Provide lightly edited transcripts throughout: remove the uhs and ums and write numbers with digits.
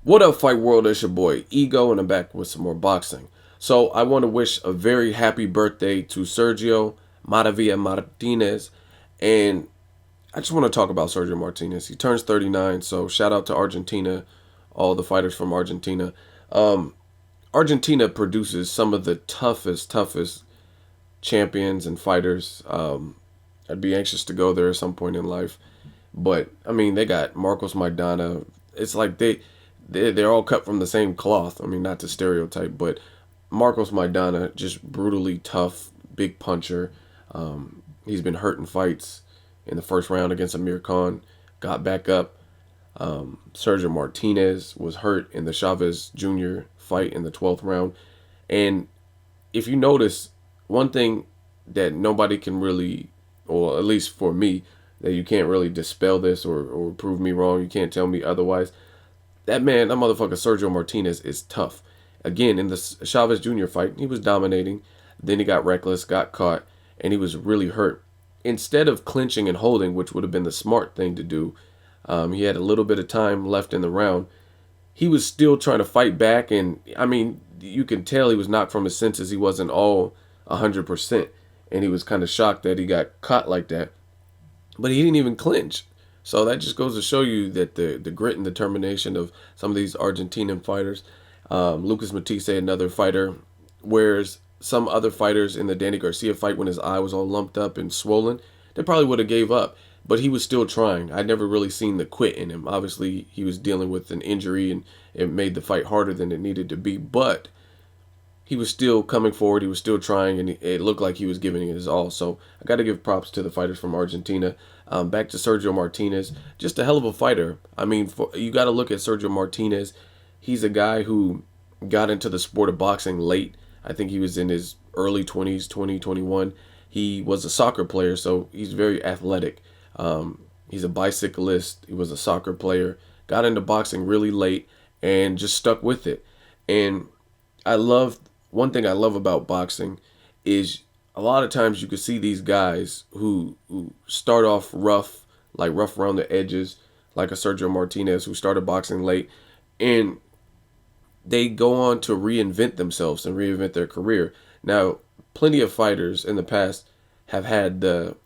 What up, Fight World? It's your boy Ego, and I'm back with some more boxing. So, I want to wish a very happy birthday to Sergio Maravilla Martinez, and I just want to talk about Sergio Martinez. He turns 39, so shout out to Argentina, all the fighters from Argentina. Um, Argentina produces some of the toughest champions and fighters. I'd be anxious to go there at some point in life. But I mean, they got Marcos Maidana. It's like they're all cut from the same cloth. I mean, not to stereotype, but Marcos Maidana just brutally tough, big puncher. He's been hurt in fights in the first round against Amir Khan, got back up. Sergio Martinez was hurt in the Chavez Jr. fight in the 12th round. And if you notice, one thing that nobody can really, or at least for me, that you can't really dispel this or prove me wrong. You can't tell me otherwise. That man, that motherfucker Sergio Martinez is tough. Again, in the Chavez Jr. fight, he was dominating. Then he got reckless, got caught, and he was really hurt. Instead of clinching and holding, which would have been the smart thing to do, he had a little bit of time left in the round. He was still trying to fight back, and I mean, you can tell he was knocked from his senses. He wasn't all 100%, and he was kind of shocked that he got caught like that. But he didn't even clinch. So that just goes to show you that the grit and determination of some of these Argentinian fighters. Lucas Matisse, another fighter, whereas some other fighters in the Danny Garcia fight, when his eye was all lumped up and swollen, they probably would have gave up. But he was still trying. I never really seen the quit in him. Obviously, he was dealing with an injury, and it made the fight harder than it needed to be. But he was still coming forward. He was still trying, and it looked like he was giving it his all. So I got to give props to the fighters from Argentina. Back to Sergio Martinez, just a hell of a fighter. I mean, you got to look at Sergio Martinez. He's a guy who got into the sport of boxing late. I think he was in his early 20s, 2021. He was a soccer player, so he's very athletic. He's a bicyclist. He was a soccer player. Got into boxing really late and just stuck with it. And I love one thing I love about boxing is a lot of times you can see these guys who start off rough, like rough around the edges, like a Sergio Martinez who started boxing late, and they go on to reinvent themselves and reinvent their career. Now, plenty of fighters in the past have had their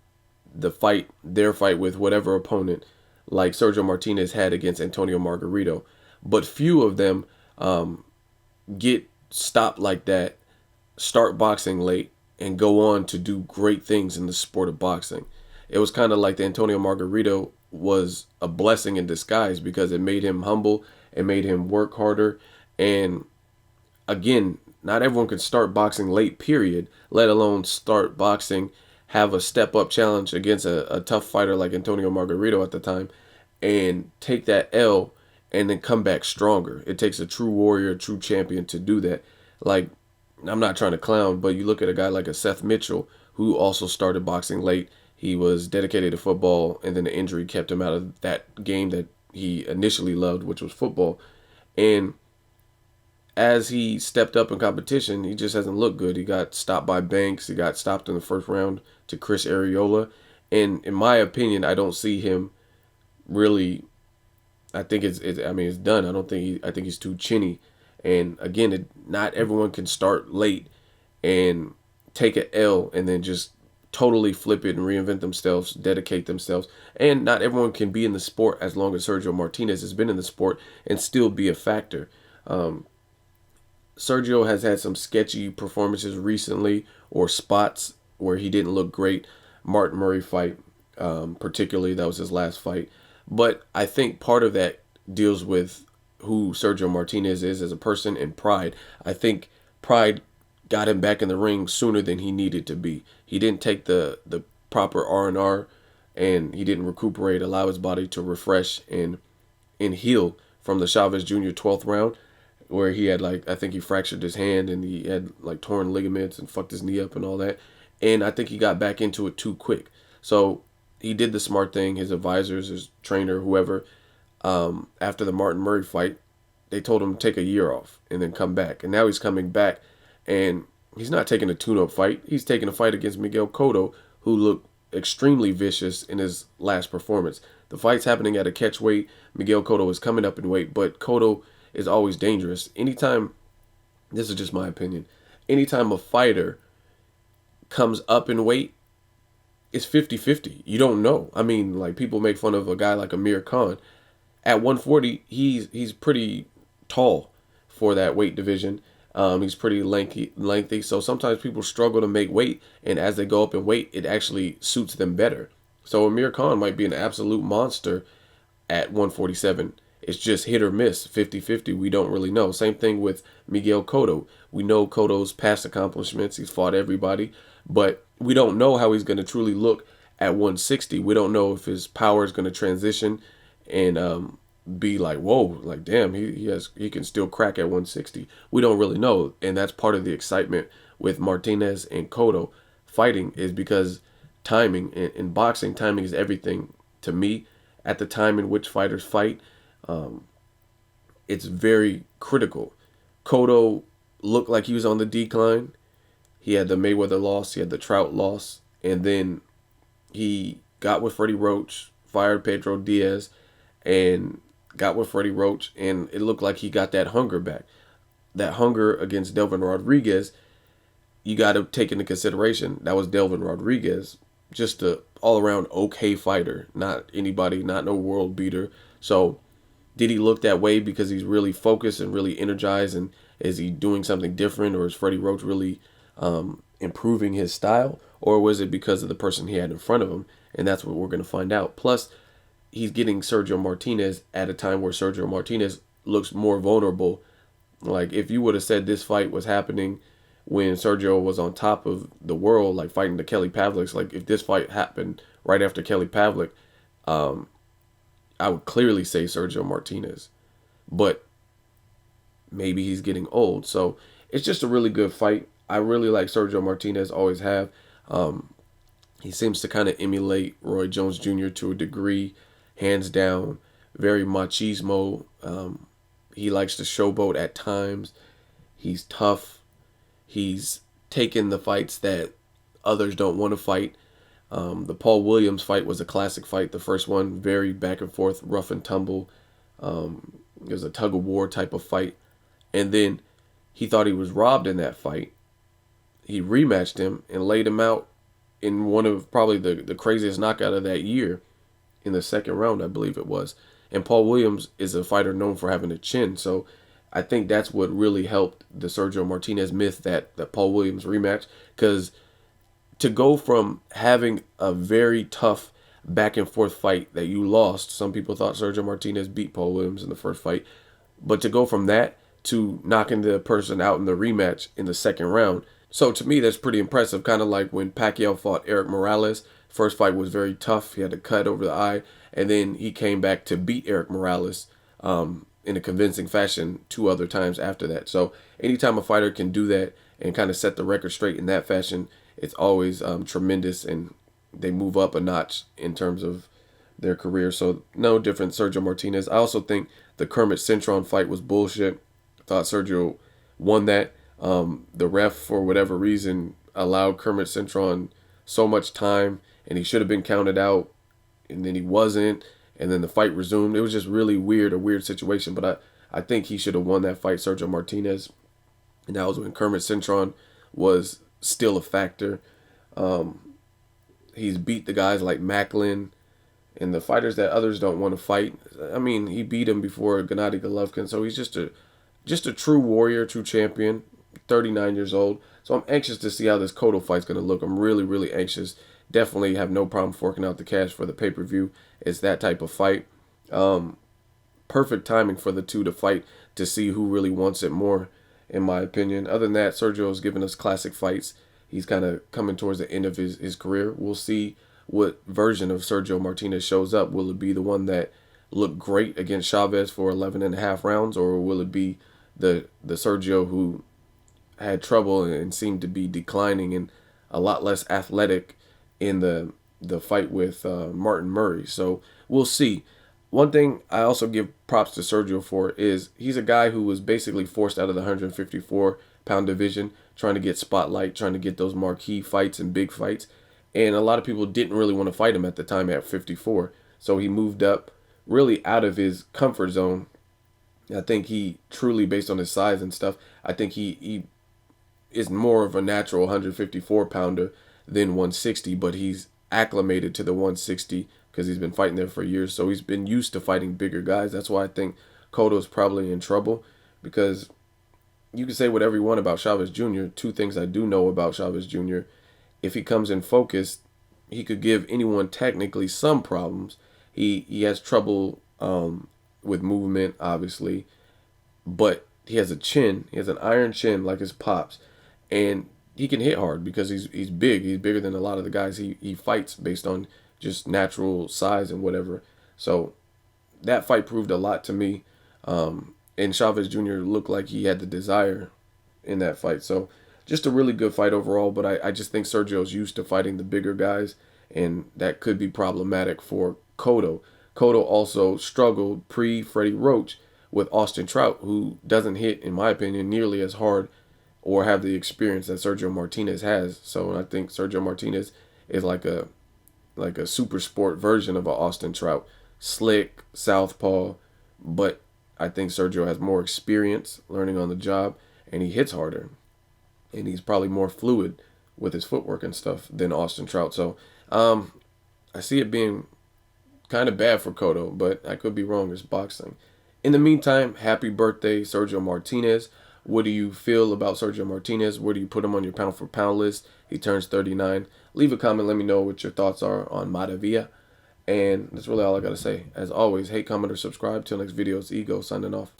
fight with whatever opponent, like Sergio Martinez had against Antonio Margarito, but few of them get stopped like that, start boxing late, and go on to do great things in the sport of boxing. It was kind of like the Antonio Margarito was a blessing in disguise because it made him humble, it made him work harder, and again, not everyone can start boxing late, period, let alone start boxing, have a step up challenge against a tough fighter like Antonio Margarito at the time, and take that L and then come back stronger. It takes a true warrior, a true champion to do that. Like, I'm not trying to clown, but you look at a guy like a Seth Mitchell, who also started boxing late. He was dedicated to football, and then the injury kept him out of that game that he initially loved, which was football. And as he stepped up in competition, he just hasn't looked good. He got stopped by Banks. He got stopped in the first round to Chris Arreola. And in my opinion, I don't see him really. I think I mean, it's done. I think he's too chinny. And again, not everyone can start late and take an L and then just totally flip it and reinvent themselves, dedicate themselves. And not everyone can be in the sport as long as Sergio Martinez has been in the sport and still be a factor. Sergio has had some sketchy performances recently, or spots where he didn't look great. Martin Murray fight, particularly, that was his last fight. But I think part of that deals with who Sergio Martinez is as a person and pride. I think pride got him back in the ring sooner than he needed to be. He didn't take the proper R&R, and he didn't recuperate, allow his body to refresh and heal from the Chavez Jr. 12th round, where he had, like, I think he fractured his hand and he had like torn ligaments and fucked his knee up and all that. And I think he got back into it too quick. So he did the smart thing. His advisors, his trainer, whoever, after the Martin Murray fight, they told him to take a year off and then come back. And now he's coming back, and he's not taking a tune-up fight. He's taking a fight against Miguel Cotto, who looked extremely vicious in his last performance. The fight's happening at a catch weight. Miguel Cotto is coming up in weight, but Cotto is always dangerous. Anytime, this is just my opinion, anytime a fighter comes up in weight, it's 50-50. You don't know. I mean, like, people make fun of a guy like Amir Khan. At 140, he's pretty tall for that weight division. He's pretty lengthy. So sometimes people struggle to make weight, and as they go up in weight, it actually suits them better. So Amir Khan might be an absolute monster at 147. It's just hit or miss, 50-50. We don't really know. Same thing with Miguel Cotto. We know Cotto's past accomplishments. He's fought everybody, but we don't know how he's going to truly look at 160. We don't know if his power is going to transition and be like, whoa, like, damn, he can still crack at 160. We don't really know, and that's part of the excitement with Martinez and Cotto fighting, is because timing in boxing, timing is everything to me. At the time in which fighters fight, it's very critical. Cotto looked like he was on the decline. He had the Mayweather loss, he had the Trout loss, and then he got with Freddie Roach, fired Pedro Diaz, and got with Freddie Roach, and it looked like he got that hunger back. That hunger against Delvin Rodriguez, you got to take into consideration that was Delvin Rodriguez, just a all-around okay fighter, not anybody, not no world beater. So did he look that way because he's really focused and really energized, and is he doing something different, or is Freddie Roach really improving his style, or was it because of the person he had in front of him? And that's what we're going to find out. Plus, he's getting Sergio Martinez at a time where Sergio Martinez looks more vulnerable. Like, if you would have said this fight was happening when Sergio was on top of the world, like fighting the Kelly Pavliks, like if this fight happened right after Kelly Pavlik, I would clearly say Sergio Martinez. But maybe he's getting old. So it's just a really good fight. I really like Sergio Martinez, always have. He seems to kind of emulate Roy Jones Jr. to a degree, hands down. Very machismo. He likes to showboat at times. He's tough. He's taken the fights that others don't want to fight. The Paul Williams fight was a classic fight. The first one, very back and forth, rough and tumble. It was a tug of war type of fight. And then he thought he was robbed in that fight. He rematched him and laid him out in one of probably the craziest knockout of that year in the second round, I believe it was. And Paul Williams is a fighter known for having a chin. So I think that's what really helped the Sergio Martinez myth, that Paul Williams rematch. Because to go from having a very tough back and forth fight that you lost, some people thought Sergio Martinez beat Paul Williams in the first fight, but to go from that to knocking the person out in the rematch in the second round. So to me, that's pretty impressive. Kind of like when Pacquiao fought Eric Morales. First fight was very tough. He had a cut over the eye, and then he came back to beat Eric Morales in a convincing fashion 2 other times after that. So anytime a fighter can do that and kind of set the record straight in that fashion, it's always tremendous, and they move up a notch in terms of their career. So no different Sergio Martinez. I also think the Kermit Cintron fight was bullshit. I thought Sergio won that. The ref, for whatever reason, allowed Kermit Cintron so much time, and he should have been counted out, and then he wasn't, and then the fight resumed. It was just really weird, a weird situation, but I think he should have won that fight, Sergio Martinez, and that was when Kermit Cintron was still a factor. He's beat the guys like Macklin and the fighters that others don't want to fight. I mean, he beat him before Gennady Golovkin, so he's just a true warrior, true champion, 39 years old. So I'm anxious to see how this Cotto fight's going to look. I'm really, really anxious. Definitely have no problem forking out the cash for the pay-per-view. It's that type of fight. Perfect timing for the two to fight to see who really wants it more, in my opinion. Other than that, Sergio's given us classic fights. He's kind of coming towards the end of his career. We'll see what version of Sergio Martinez shows up. Will it be the one that looked great against Chavez for 11 and a half rounds, or will it be the Sergio who had trouble and seemed to be declining and a lot less athletic in the fight with Martin Murray? So we'll see. One thing I also give props to Sergio for is he's a guy who was basically forced out of the 154-pound division, trying to get spotlight, trying to get those marquee fights and big fights. And a lot of people didn't really want to fight him at the time at 54. So he moved up really out of his comfort zone I think he truly, based on his size and stuff, I think he is more of a natural 154 pounder than 160, but he's acclimated to the 160 because he's been fighting there for years. So he's been used to fighting bigger guys. That's why I think Cotto's probably in trouble, because you can say whatever you want about Chavez Jr. Two things I do know about Chavez Jr.: if he comes in focused, he could give anyone technically some problems. He has trouble with movement, obviously, but he has a chin. He has an iron chin like his pops, and he can hit hard because he's big. He's bigger than a lot of the guys he fights based on just natural size and whatever. So that fight proved a lot to me. And Chavez Jr. looked like he had the desire in that fight. So just a really good fight overall. But I just think Sergio's used to fighting the bigger guys, and that could be problematic for Cotto. Cotto also struggled pre-Freddie Roach with Austin Trout, who doesn't hit, in my opinion, nearly as hard or have the experience that Sergio Martinez has. So I think Sergio Martinez is like a super sport version of a Austin Trout, slick southpaw, but I think Sergio has more experience learning on the job, and he hits harder, and he's probably more fluid with his footwork and stuff than Austin Trout. So I see it being kind of bad for Cotto, but I could be wrong. It's boxing. In the meantime, happy birthday, Sergio Martinez. What do you feel about Sergio Martinez? Where do you put him on your pound for pound list? He turns 39. Leave a comment. Let me know what your thoughts are on Maravilla. And that's really all I got to say. As always, hate, comment, or subscribe. Till next video, it's Ego signing off.